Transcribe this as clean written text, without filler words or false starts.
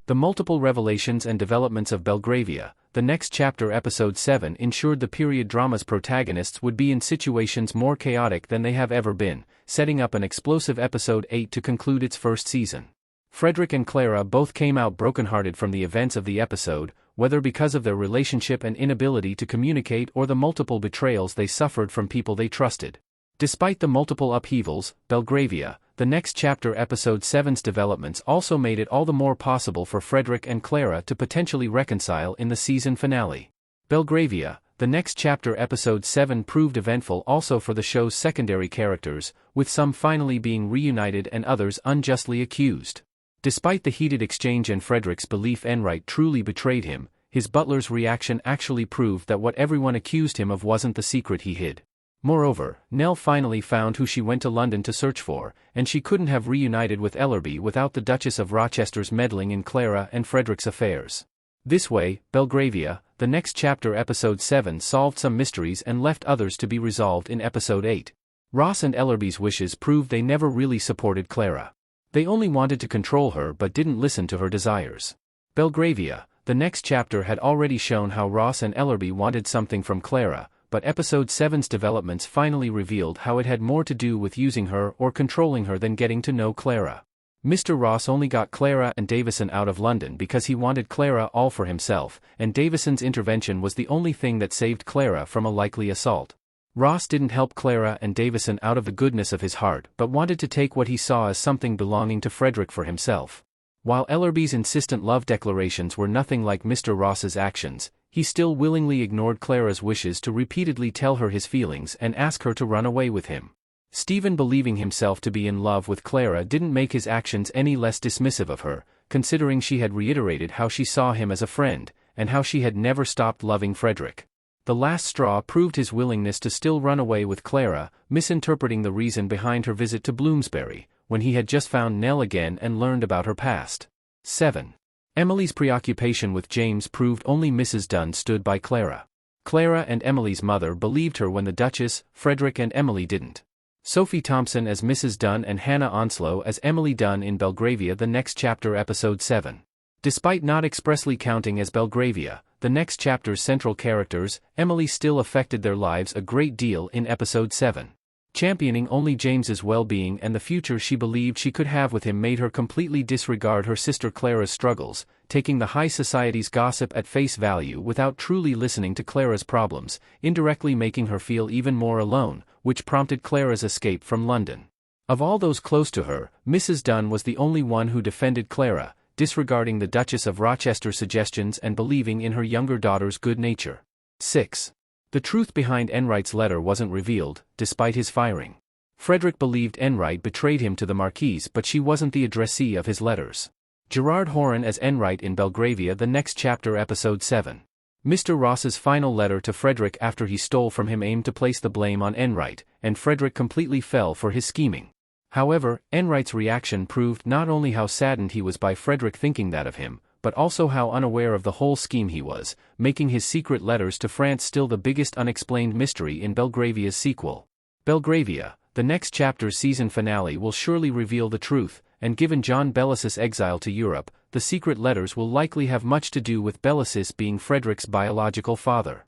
The multiple revelations and developments of Belgravia, the next chapter episode 7 ensured the period drama's protagonists would be in situations more chaotic than they have ever been, setting up an explosive episode 8 to conclude its first season. Frederick and Clara both came out brokenhearted from the events of the episode, whether because of their relationship and inability to communicate or the multiple betrayals they suffered from people they trusted. Despite the multiple upheavals, Belgravia, the next chapter episode 7's developments also made it all the more possible for Frederick and Clara to potentially reconcile in the season finale. Belgravia, the next chapter episode 7 proved eventful also for the show's secondary characters, with some finally being reunited and others unjustly accused. Despite the heated exchange and Frederick's belief Enright truly betrayed him, his butler's reaction actually proved that what everyone accused him of wasn't the secret he hid. Moreover, Nell finally found who she went to London to search for, and she couldn't have reunited with Ellerby without the Duchess of Rochester's meddling in Clara and Frederick's affairs. This way, Belgravia, the next chapter episode 7 solved some mysteries and left others to be resolved in episode 8. Ross and Ellerby's wishes proved they never really supported Clara. They only wanted to control her but didn't listen to her desires. Belgravia, the next chapter had already shown how Ross and Ellerby wanted something from Clara, but episode 7's developments finally revealed how it had more to do with using her or controlling her than getting to know Clara. Mr. Ross only got Clara and Davison out of London because he wanted Clara all for himself, and Davison's intervention was the only thing that saved Clara from a likely assault. Ross didn't help Clara and Davison out of the goodness of his heart but wanted to take what he saw as something belonging to Frederick for himself. While Ellerby's insistent love declarations were nothing like Mr. Ross's actions, he still willingly ignored Clara's wishes to repeatedly tell her his feelings and ask her to run away with him. Stephen believing himself to be in love with Clara didn't make his actions any less dismissive of her, considering she had reiterated how she saw him as a friend, and how she had never stopped loving Frederick. The last straw proved his willingness to still run away with Clara, misinterpreting the reason behind her visit to Bloomsbury, when he had just found Nell again and learned about her past. 7. Emily's preoccupation with James proved only Mrs. Dunn stood by Clara. Clara and Emily's mother believed her when the Duchess, Frederick and Emily didn't. Sophie Thompson as Mrs. Dunn and Hannah Onslow as Emily Dunn in Belgravia the next chapter episode 7. Despite not expressly counting as Belgravia, the next chapter's central characters, Emily still affected their lives a great deal in episode 7. Championing only James's well-being and the future she believed she could have with him made her completely disregard her sister Clara's struggles, taking the high society's gossip at face value without truly listening to Clara's problems, indirectly making her feel even more alone, which prompted Clara's escape from London. Of all those close to her, Mrs. Dunn was the only one who defended Clara, disregarding the Duchess of Rochester's suggestions and believing in her younger daughter's good nature. 6. The truth behind Enright's letter wasn't revealed, despite his firing. Frederick believed Enright betrayed him to the Marquise but she wasn't the addressee of his letters. Gerard Horan as Enright in Belgravia the next chapter episode 7. Mr. Ross's final letter to Frederick after he stole from him aimed to place the blame on Enright, and Frederick completely fell for his scheming. However, Enright's reaction proved not only how saddened he was by Frederick thinking that of him, but also how unaware of the whole scheme he was, making his secret letters to France still the biggest unexplained mystery in Belgravia's sequel. Belgravia, the next chapter's season finale will surely reveal the truth, and given John Bellis's exile to Europe, the secret letters will likely have much to do with Bellis being Frederick's biological father.